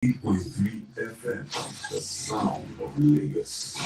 8.3 FM, the sound of Lagos.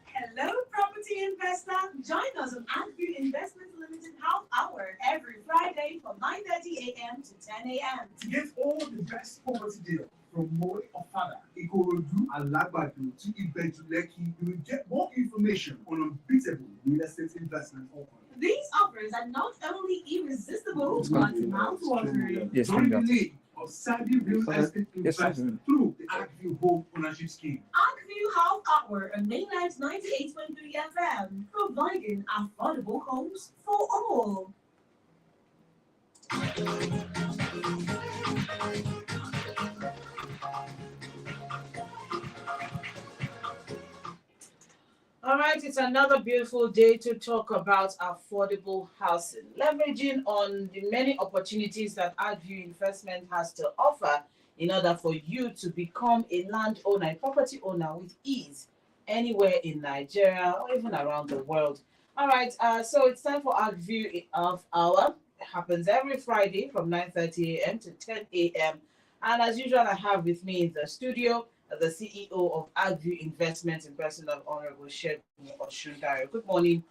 Hello, property investor. Join us on ArcView Investment Limited Half Hour every Friday from 9:30 a.m. to 10 a.m. To get all the best property deals from Moy Ofada, Ikorodu, and Lagbadu to Ibeju Lekki, you will get more information on unbeatable real estate investment offers. These offers are not only irresistible but mouth-watering. Yes, Join the that. league of Saudi real estate investors through the ArcView Home Ownership Scheme. ArcView Half Hour on Mainland 98.3 FM, providing affordable homes for all. All right, it's another beautiful day to talk about affordable housing, leveraging on the many opportunities that ArcView Investment has to offer in order for you to become a landowner, a property owner with ease anywhere in Nigeria or even around the world. All right, so it's time for ArcView of Hour. It happens every Friday from 9:30 a.m. to 10 a.m. And as usual, I have with me in the studio the CEO of ArcView Investment in person of Honorable Shegun Oshundare. Good morning.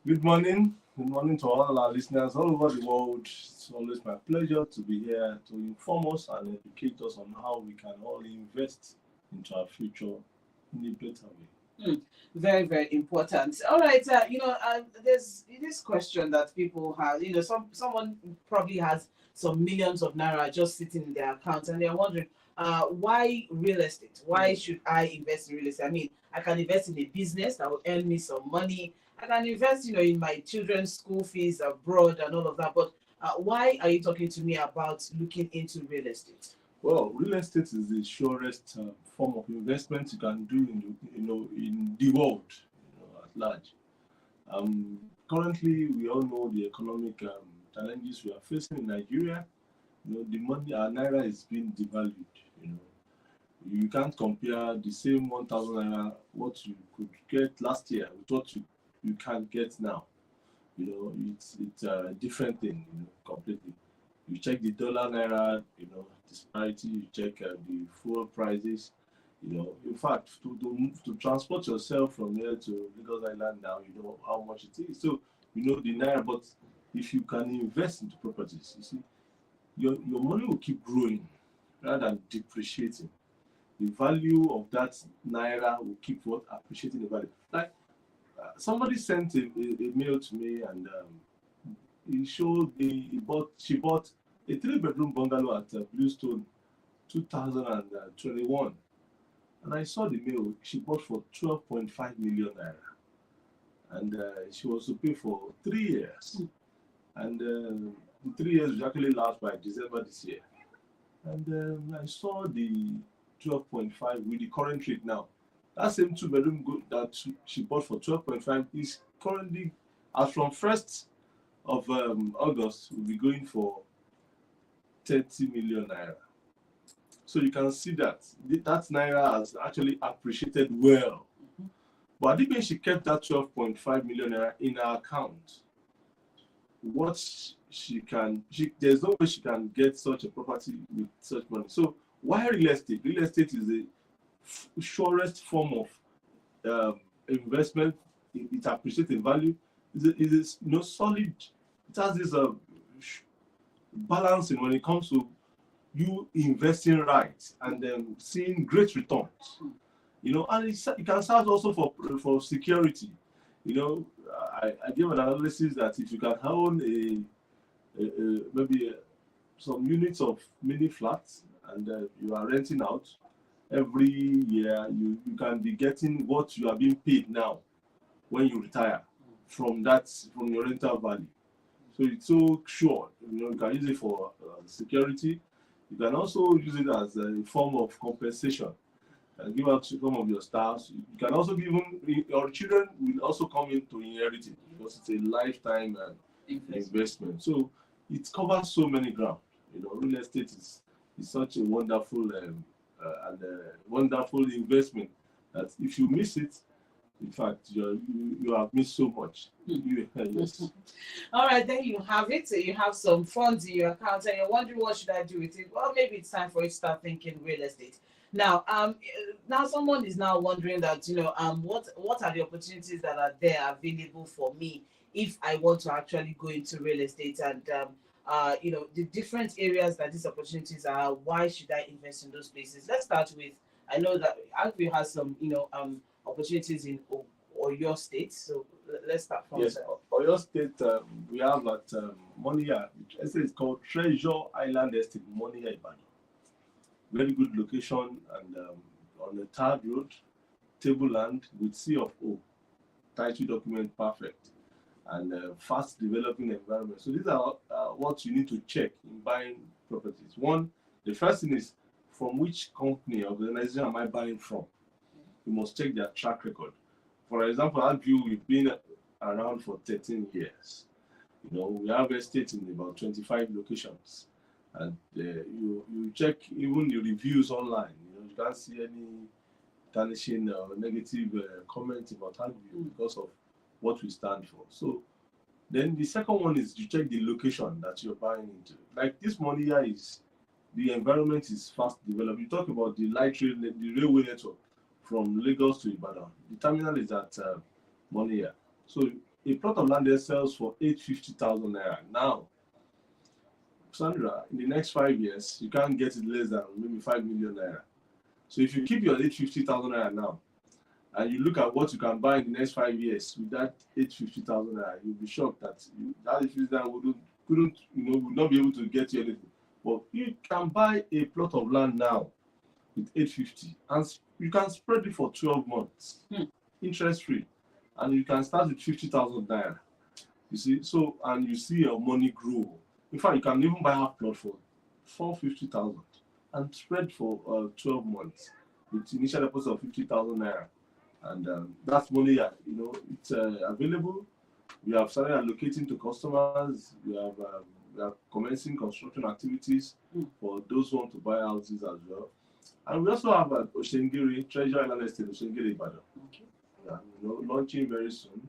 Good morning. Good morning to all our listeners all over the world. It's always my pleasure to be here to inform us and educate us on how we can all invest into our future in a better way. Very, very important. All right, there's this question that people have. Someone probably has some millions of naira just sitting in their account, and they're wondering, why real estate? Why should I invest in real estate? I mean, I can invest in a business that will earn me some money. I can invest, in my children's school fees abroad and all of that. But why are you talking to me about looking into real estate? Well, real estate is the surest form of investment you can do in the world, at large. Currently, we all know the economic challenges we are facing in Nigeria. The money, our naira is being devalued. You can't compare the same 1,000 naira what you could get last year with what you can get now. It's a different thing, completely. You check the dollar naira, disparity. You check the fuel prices. In fact, to transport yourself from here to Lagos Island now, you know how much it is. So the naira. But if you can invest into properties, you see, your money will keep growing rather than depreciating. The value of that naira will keep appreciating the value. Like somebody sent a mail to me, and he showed she bought a 3-bedroom bungalow at Bluestone 2021, and I saw the mail. She bought for 12.5 million naira, and she was to pay for 3 years, and the 3 years will actually last by December this year. And I saw the 12.5 with the current rate now. That same 2-bedroom that she bought for 12.5 is currently, as from 1st of August, will be going for 30 million naira. So you can see that naira has actually appreciated well. But I think when she kept that 12.5 million naira in her account, there's no way she can get such a property with such money. So why real estate? Real estate is the surest form of investment. It appreciates in value. It is solid. It has this balancing when it comes to you investing right and then seeing great returns. And it can serve also for security. I gave an analysis that if you can own maybe some units of mini flats and you are renting out every year, you can be getting what you are being paid now when you retire from your rental value. So it's so sure. You can use it for security. You can also use it as a form of compensation. Give out to some of your staffs. You can also give them, your children will also come in to inherit it because it's a lifetime investment. So it covers so many ground. Real estate is such a wonderful wonderful investment that if you miss it, In fact, you have missed so much. Yes. All right, there you have it. So you have some funds in your account and you're wondering what should I do with it. Well, maybe it's time for you to start thinking real estate. Now someone is now wondering that what are the opportunities that are there available for me if I want to actually go into real estate and the different areas that these opportunities are. Why should I invest in those places? Let's start with. I know that ArcView has some opportunities in Oyo State. So let's start from Yes, there. Oyo State, we have at Monia, estate is called Treasure Island Estate, Monia Ibadan. Very good location and on the third road, table land with sea of O, title document perfect, and fast developing environment. So these are what you need to check in buying properties. One, the first thing is from which company or organization am I buying from? You must check their track record. For example, ArcView, we've been around for 13 years. We have estates in about 25 locations. And you check even the reviews online. You can't see any tarnishing or negative comments about ArcView because of what we stand for. So then the second one is you check the location that you're buying into. Like this money here is, the environment is fast developed. You talk about the light rail, the railway network from Lagos to Ibadan. The terminal is at Monia. So a plot of land there sells for 850,000 naira. Now, Sandra, in the next 5 years, you can't get it less than maybe 5 million naira. So if you keep your 850,000 naira now, and you look at what you can buy in the next 5 years with that 850,000 naira, you'll be shocked that that 850,000 would not be able to get you anything. But you can buy a plot of land now with 850, and you can spread it for 12 months, interest free, and you can start with 50,000 naira. You see, so and you see your money grow. In fact, you can even buy half plot for 450,000 and spread for 12 months with initial deposit of 50,000 naira, and that's money that it's available. We have started allocating to customers. We are commencing construction activities for those who want to buy houses as well. And we also have at Oshengiri, Treasure Island Estate, Oshengiri, Ibadan. Okay. Launching very soon.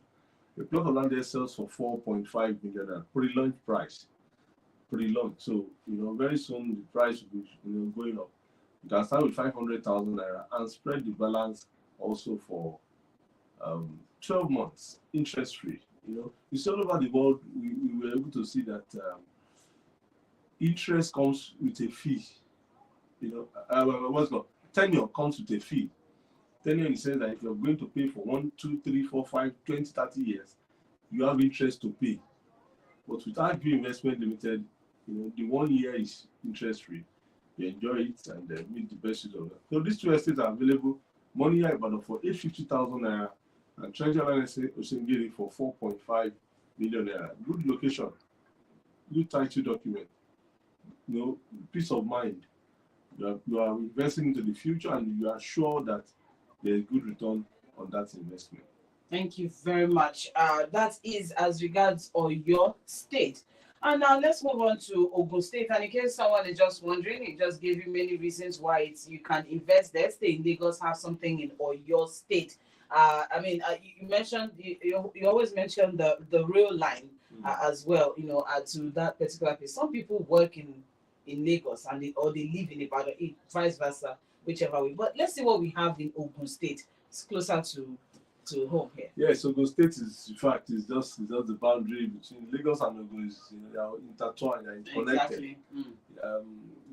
A plot of land there sells for 4.5 million pre-launch price. Pre-launch. So, very soon the price will be going up. You can start with 500,000 naira and spread the balance also for 12 months, interest free. You see all over the world, we were able to see that interest comes with a fee. What's called tenure comes with a fee. Tenure in the sense that if you're going to pay for 1, 2, 3, 4, 5, 20, 30 years, you have interest to pay. But with ArcView Investment Limited, the 1 year is interest free. You enjoy it and meet the best use of it. So these two estates are available. Money Ibadan for 850,000 naira and Treasure Island Oshengiri for 4.5 million naira. Good location, good title document, peace of mind. You are investing into the future and you are sure that there is good return on that investment. Thank you very much. That is as regards Oyo State. And now let's move on to Ogun State. And in case someone is just wondering, it just gave you many reasons why you can invest there. Stay in Lagos, have something in Oyo State. You mentioned you always mention the rail line as well. To that particular place. Some people work in Lagos and they live in Ibadan, vice versa, whichever way. But let's see what we have in Ogun State. It's closer to home here. Yes, Ogun State is, in fact, is just the boundary between Lagos and Ogun. They are intertwined, they are interconnected. Exactly.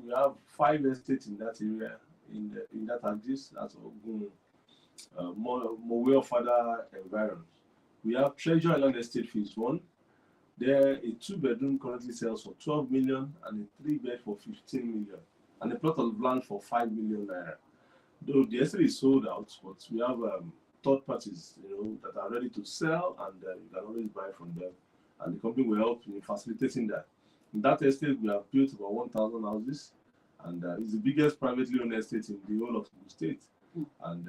We have 5 estates in that area, in that axis. That's Ogun, Mowe Fada environment. We have Treasure Island Estate Phase 1. There, a 2-bedroom currently sells for 12 million and a 3-bed for 15 million, and a plot of land for 5 million naira. Though the estate is sold out, but we have third parties, that are ready to sell, and you can always buy from them, and the company will help in facilitating that. In that estate, we have built about 1,000 houses, and it's the biggest privately owned estate in the whole of the state, and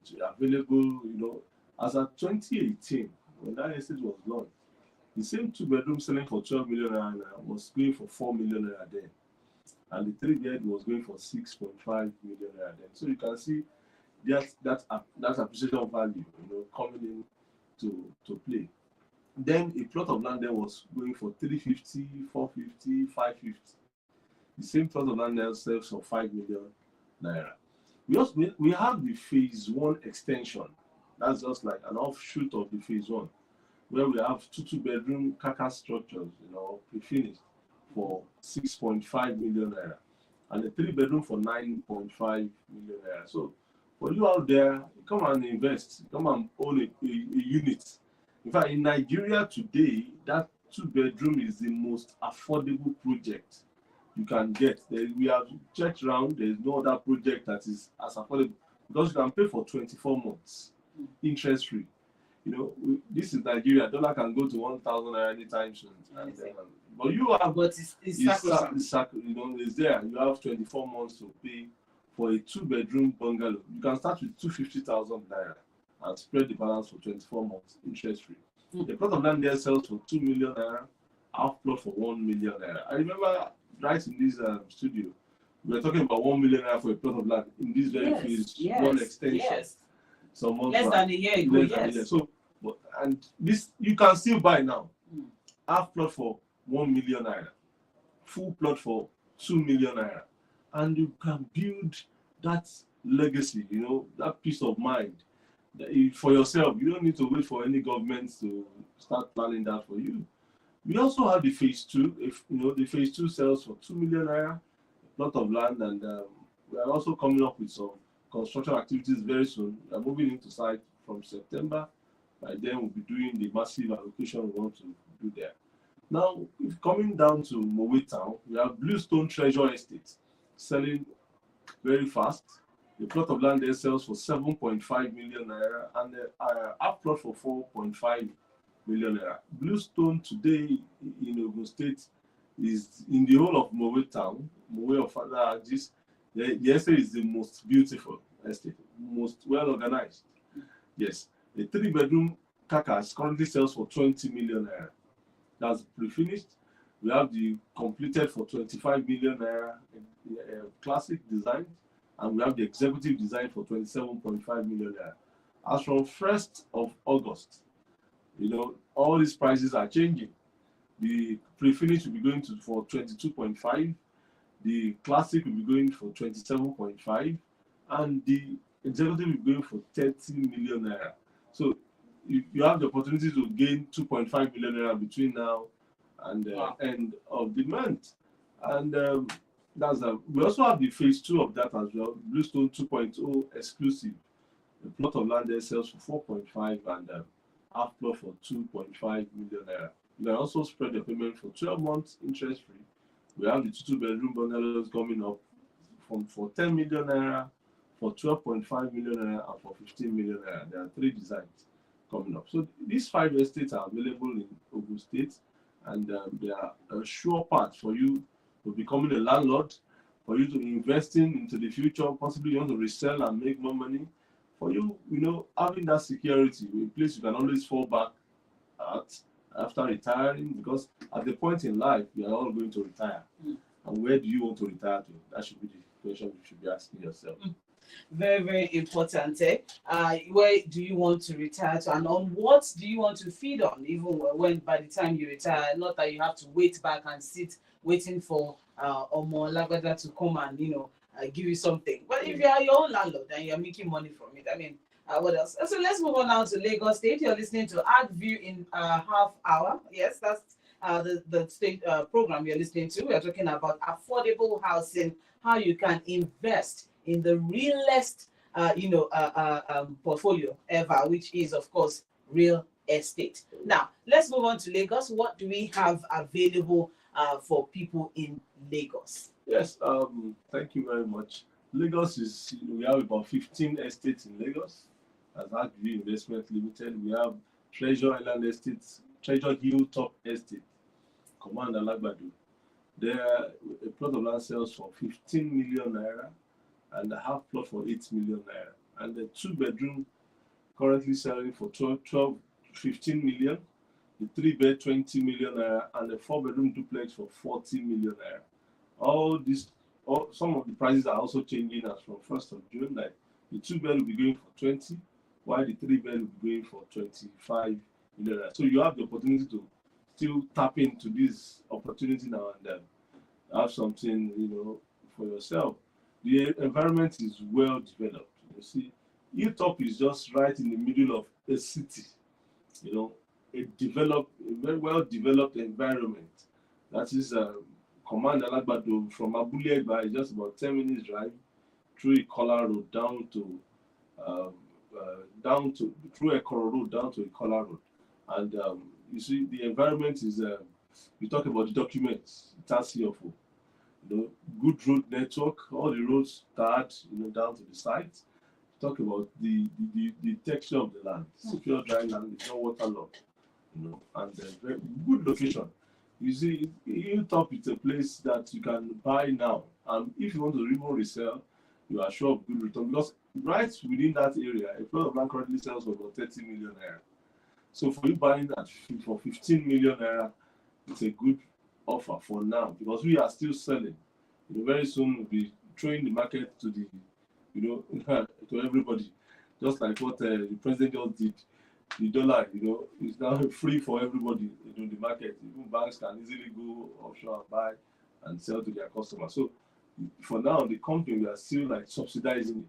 it's available, as of 2018, when that estate was launched. The same 2-bedroom selling for 12 million naira was going for 4 million naira then, and the 3-bed was going for 6.5 million naira then. So you can see that appreciation value, coming in to play. Then a plot of land there was going for 350, 450, 550. The same plot of land there sells for 5 million naira. We have the phase one extension. That's just like an offshoot of the phase one, where we have two-bedroom carcass structures, pre-finished for 6.5 million naira, and a 3-bedroom for 9.5 million naira. So for you out there, come and invest, come and own a unit. In fact, in Nigeria today, that 2-bedroom is the most affordable project you can get. We have checked around, there is no other project that is as affordable, because you can pay for 24 months, interest free. This is Nigeria. Dollar can go to 1,000 naira anytime soon. But you have, but it's there. You have 24 months to pay for a 2-bedroom bungalow. You can start with 250,000 naira and spread the balance for 24 months, interest free. The plot of land there sells for 2 million naira, half plot for 1 million naira. I remember right in this studio, we were talking about 1 million naira for a plot of land in this very phase one extension. Yes. Some months Less than a year ago, yes. So, and this you can still buy now. Half plot for 1 million naira, full plot for 2 million naira, and you can build that legacy, that peace of mind for yourself. You don't need to wait for any government to start planning that for you. We also have the phase two. If the phase two sells for 2 million naira, a plot of land, and we are also coming up with some construction activities very soon. We are moving into site from September. By then, we'll be doing the massive allocation we want to do there. Now, if coming down to Mowe Town, we have Bluestone Treasure Estate selling very fast. The plot of land there sells for 7.5 million naira, and the half plot for 4.5 million naira. Bluestone today in Ogun State is in the whole of Mowe Town, Mowe of Father Agis. The estate is the most beautiful estate, most well organized. Yes, a 3-bedroom carcass currently sells for 20 million naira. That's pre-finished. We have the completed for 25 million naira classic design, and we have the executive design for 27.5 million naira. As from 1st of August, all these prices are changing. The pre-finished will be going for 22.5, the classic will be going for 27.5, and the executive will be going for 30 million naira. So you have the opportunity to gain 2.5 million naira between now and end of the month. And we also have the phase two of that as well, Bluestone 2.0 exclusive. The plot of land there sells for 4.5 and half plot for 2.5 million naira. You can also spread the payment for 12 months interest free. We have the 2-bedroom bungalows coming up for 10 million naira, for 12.5 million naira, and for 15 million naira. There are 3 designs coming up. So these 5 estates are available in Ogun State, and they are a sure path for you to becoming a landlord, for you to investing into the future. Possibly you want to resell and make more money. For you, having that security, a place you can always fall back at after retiring, because at the point in life, we are all going to retire. And where do you want to retire to? That should be the question you should be asking yourself. Very, very important. Where do you want to retire to, and on what do you want to feed on, even when by the time you retire? Not that you have to wait back and sit waiting for Omo Lagada to come and give you something. But if you are your own landlord and you're making money from it, what else? So let's move on now to Lagos State. You're listening to ArcView in half hour. Yes, that's the state program you're listening to. We're talking about affordable housing, how you can invest in the realest portfolio ever, which is of course real estate. Now let's move on to Lagos. What do we have available for people in Lagos? Yes, thank you very much. Lagos we have about 15 estates in Lagos as ArcView Investment Limited. We have Treasure Island Estates, Treasure Hilltop Estate, Command Alagbado. There, a plot of land sells for 15 million naira and a half plot for 8 million naira. And the 2-bedroom currently selling for 15 million, the 3-bed 20 million naira, and the 4-bedroom duplex for 40 million naira. Some of the prices are also changing as from 1st of June, like The 2 bed will be going for 20, while the 3 bed will be going for 25 million naira. So you have the opportunity to still tap into this opportunity now and then, have something, for yourself. The environment is well developed. You see, Hilltop is just right in the middle of a city, a very well developed environment. That is Command Alagbado from Abule Egba is just about 10 minutes drive through Ikola Road through Ekoro Road down to Ikola Road. And you see, the environment is, we talk about the documents, it has CFO, good road network, all the roads start, down to the site. Talk about the texture of the land, secure dry land, it's not waterlogged, and very good location. You see, Hilltop is a place that you can buy now, and if you want to even resell, you are sure of good return, because right within that area, a plot of land currently sells for about 30 million naira. So for you buying that for 15 million naira, it's a good offer for now, because we are still selling. Very soon we'll be throwing the market to the, to everybody, just like what the president just did. The dollar, is now free for everybody in the market. Even banks can easily go offshore and buy and sell to their customers. So for now, the company, we are still like subsidizing it.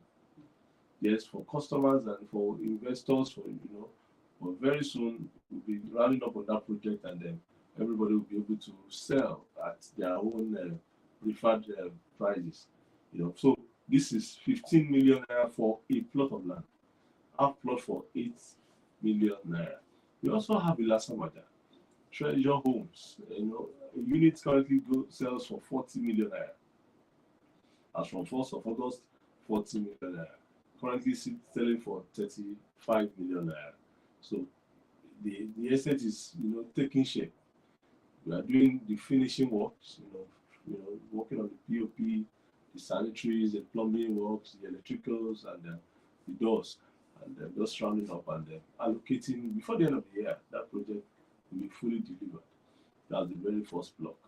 Yes, for customers and for investors, but very soon we'll be rounding up on that project, and then everybody will be able to sell at their own preferred prices. So this is 15 million naira for a plot of land, half plot for 8 million naira. We also have Ilasamaja, Treasure Homes. A unit currently sells for 40 million naira. As from 1st of August, 40 million naira. Currently selling for 35 million naira. So the estate is taking shape. We are doing the finishing works, working on the POP, the sanitaries, the plumbing works, the electricals, and the doors, and just rounding up and allocating before the end of the year. That project will be fully delivered. That's the very first block.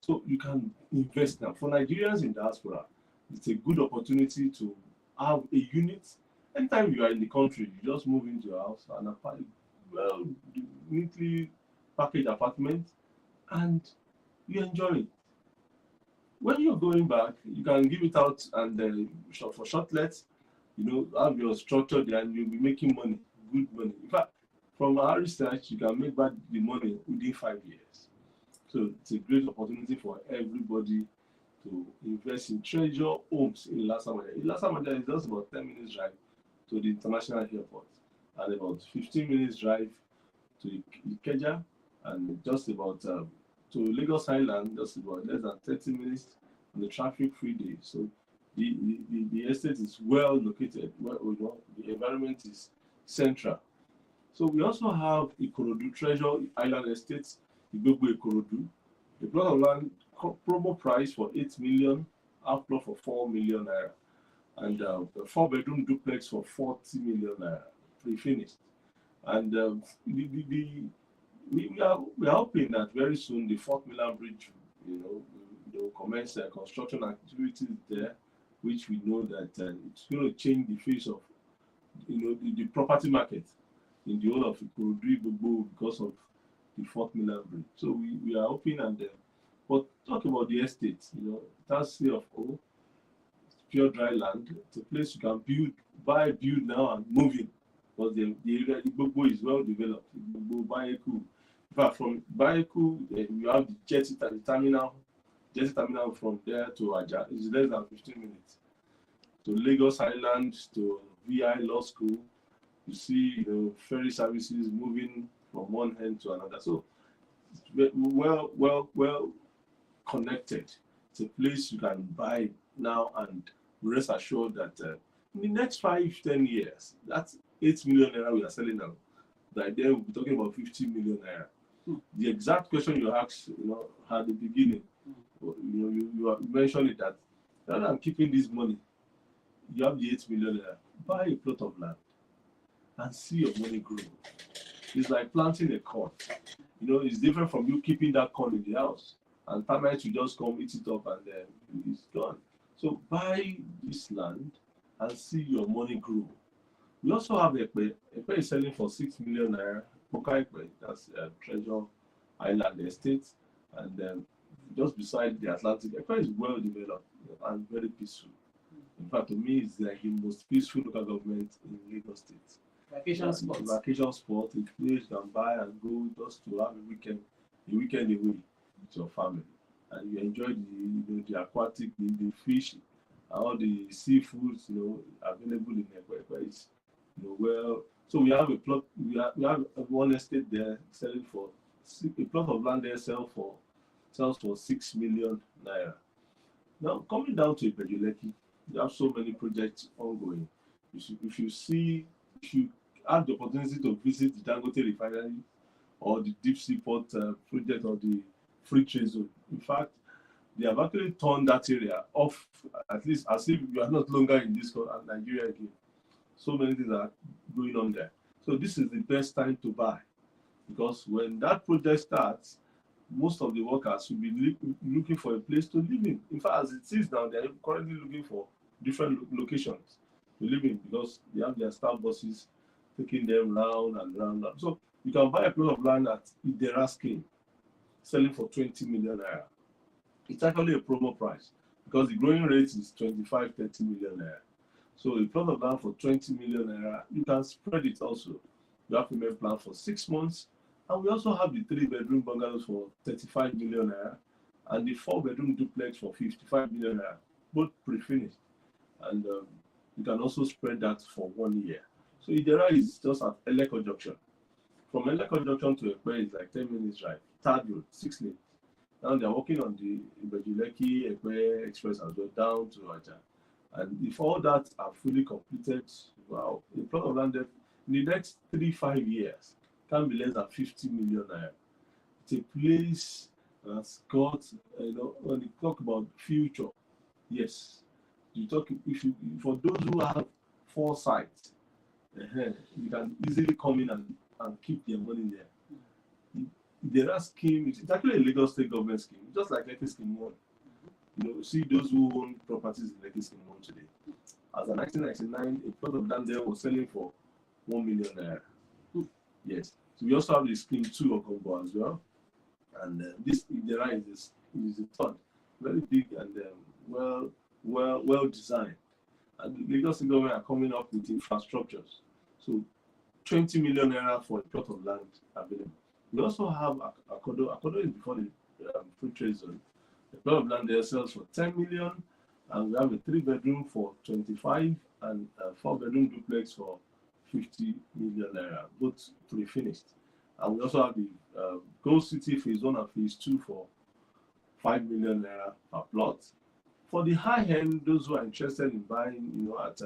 So you can invest now. For Nigerians in diaspora, it's a good opportunity to have a unit. Anytime you are in the country, you just move into your house and neatly packaged apartment, and you enjoy it. When you're going back, you can give it out and for shortlets, have your structure there, and you'll be making money, good money. In fact, from our research, you can make back the money within 5 years. So it's a great opportunity for everybody to invest in Treasure Homes in Ilasamaja. Ilasamaja is just about 10 minutes drive to the international airport, and about 15 minutes drive to Ikeja, and just about to Lagos Island, just about less than 30 minutes on the traffic-free day. So the estate is well located. The environment is central. So we also have Ikorodu Treasure Island Estates, Ibogbo Ikorodu. The plot of land promo price for 8 million, half plot for 4 million naira, and a 4-bedroom duplex for 40 million naira, pre-finished. And we are hoping that very soon the Fort Mainland Bridge, they will commence construction activities there, which we know that it's going to change the face of the property market in the whole of Ikorodu Ibogbo because of the Fort Mainland Bridge. So we are hoping, and but talk about the estate, that's CFO, pure dry land. It's a place you can build now and move in, because the area Ibogbo is well developed. Ibogbo, Bayeku. In fact, from Bayeku, you have the jetty terminal from there to Aja is less than 15 minutes. To Lagos Island, to VI Law School, you see ferry services moving from one end to another. So well connected. It's a place you can buy now and rest assured that in the next 5-10 years, that's 8 million naira we are selling now. Like there we'll be talking about 50 million naira. The exact question you asked, at the beginning, you mentioned it, that rather than keeping this money, you have the 8 million naira. Buy a plot of land and see your money grow. It's like planting a corn. It's different from you keeping that corn in the house, and termites will just come eat it up and then it's gone. So buy this land and see your money grow. We also have Ekpe. Ekpe is selling for 6 million naira. Poka Ekpe, that's Treasure Island Estate, and just beside the Atlantic. Ekpe is well developed and very peaceful. In fact, to me, it's like the most peaceful local government in Lagos State. Vacation spots. Vacation spot, a place you can buy and go just to have a weekend away with your family, and you enjoy the aquatic, the fish, all the seafoods available in Ekpe. It's well. So we have a plot. We have one estate there selling for a plot of land there sells for 6 million naira. Now coming down to Ibejuleki, you have so many projects ongoing. If you have the opportunity to visit the Dangote refinery or the deep sea port project or the free trade zone, in fact, they have actually turned that area off, at least as if you are not longer in this Nigeria again. So many things are going on there. So this is the best time to buy, because when that project starts, most of the workers will be looking for a place to live in. In fact, as it is now, they are currently looking for different locations to live in, because they have their staff buses taking them round and round. So you can buy a plot of land at Idera scheme, selling for 20 million naira. It's actually a promo price because the growing rate is 25, 30 million naira. So a plot of land for 20 million naira, you can spread it also. You have payment plan for 6 months. And we also have the 3-bedroom bungalows for 35 million naira and the 4-bedroom duplex for 55 million naira, both pre-finished. And you can also spread that for 1 year. So Idera is just at Eleko Junction. From Eleko Junction to Ekpe is like 10 minutes drive. Third road, 6 lanes. Now they're working on the Ibejuleki Ekpe Express as well down to Aja. And if all that are fully completed, wow, the plot of land in the next 3-5 years can be less than 50 million naira. It's a place that's got, when you talk about future, yes, for those who have foresight, you can easily come in and keep their money there. There are schemes, it's actually a Lagos State government scheme, just like Lekki Scheme 1. See those who own properties in Lekki Scheme 1 today. As of 1999, a plot of land there was selling for 1 million naira. Yes. So we also have the Scheme 2 of Congo as well. And this Idera is the third. Very big and well designed. And the Lagos State government are coming up with infrastructures. So 20 million naira for a plot of land available. We also have Akodo. Akodo is before the free trade zone. The plot of land there sells for 10 million, and we have a 3-bedroom for 25 and a 4-bedroom duplex for 50 million naira, both pre-finished. And we also have the Gold City Phase 1 and Phase 2 for 5 million naira per plot. For the high end, those who are interested in buying, at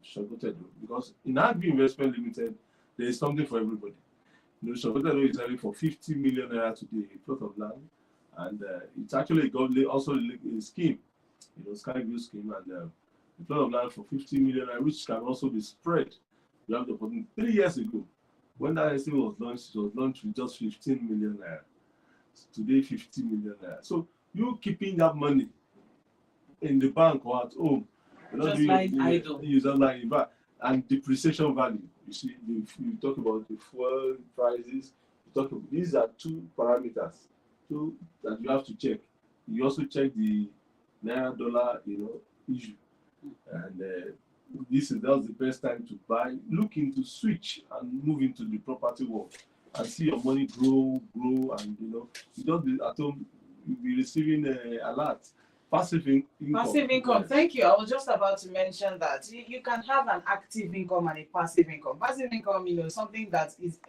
Sokotedo, because in ArcView Investment Limited, there is something for everybody. Sokotedo is selling for 50 million naira today, a plot of land, and it's actually also a scheme, SkyView scheme, and a plot of land for 50 million naira, which can also be spread. You have the opportunity. 3 years ago, when that estimate was launched, it was launched with just 15 million naira. Today, 50 million naira. So you keeping that money in the bank or at home, just lying idle. And depreciation value. You see, if you talk about the fuel prices, these are 2 parameters that you have to check. You also check the naira dollar, issue, and that's the best time to buy. Look into switch and move into the property world and see your money grow, and you don't be at home. You'll be receiving a lot. Passive income. Passive income. Yes. Thank you. I was just about to mention that you can have an active income and a passive income. Passive income, something that is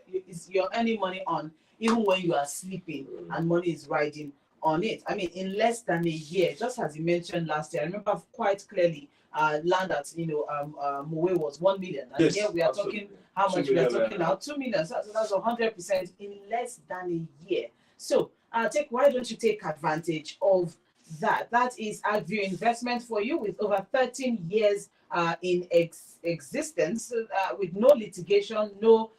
you're earning money on even when you are sleeping, and money is riding on it. I mean, in less than a year, just as you mentioned last year, I remember quite clearly. Land at Mowe was 1 million, and yes, here we are talking how much we are talking now, 2 million. So that's 100% in less than a year. So why don't you take advantage of that? That is ArcView investment for you, with over 13 years in existence, with no litigation, no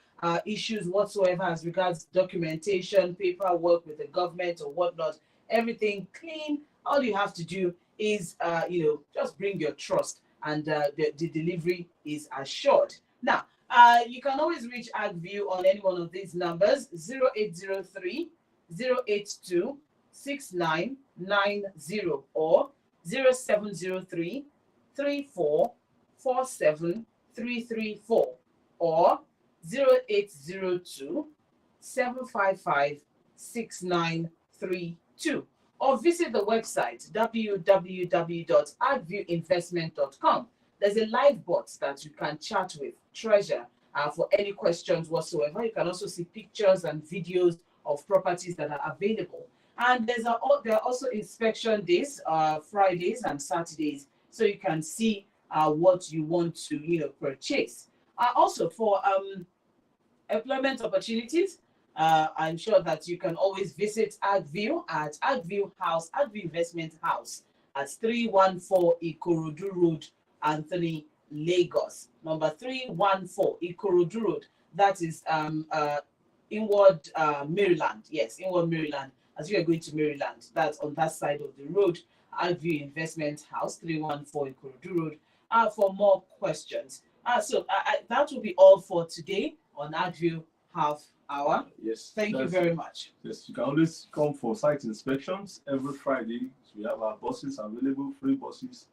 issues whatsoever as regards documentation, paperwork with the government or whatnot. Everything clean. All you have to do is just bring your trust and the delivery is assured. Now, you can always reach ArcView on any one of these numbers: 0803 082 6990 or 0703 3447 334 or 0802 755 6932, or visit the website www.arcviewinvestment.com. There's a live bot that you can chat with Treasure for any questions whatsoever. You can also see pictures and videos of properties that are available. And there are also inspection days, Fridays and Saturdays, so you can see what you want to purchase. Also for employment opportunities, I'm sure that you can always visit ArcView at ArcView House, ArcView Investment House at 314 Ikorodu Road, Anthony, Lagos. Number 314 Ikorodu Road. That is inward Maryland. Yes, inward Maryland. As you are going to Maryland, that's on that side of the road. ArcView Investment House, 314 Ikorodu Road. For more questions. So that will be all for today on ArcView Half Hour. Yes. Thank you very much. Yes, you can always come for site inspections every Friday. We have our buses available, free buses,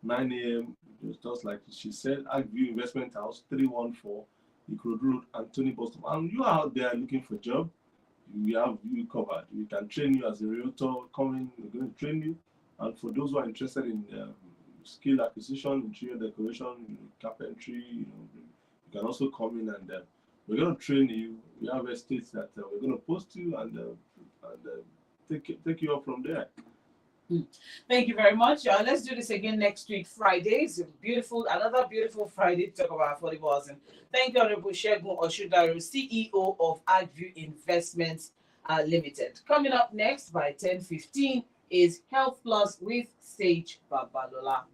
9 a.m. Just like she said, ArcView Investment House, 314 Ikorodu Road, Anthony, Boston. And you are out there looking for a job, we have you covered. We can train you as a realtor. Come in, we're going to train you. And for those who are interested in skill acquisition, interior decoration, carpentry, you can also come in and we're going to train you. We have estates that we're going to post you and take you up from there. Thank you very much. Let's do this again next week, Friday. It's another beautiful Friday to talk about affordable housing. Thank you, Honorable Shegun Oshudaru, CEO of ArcView Investments Limited. Coming up next by 10:15 is Health Plus with Sage Babalola.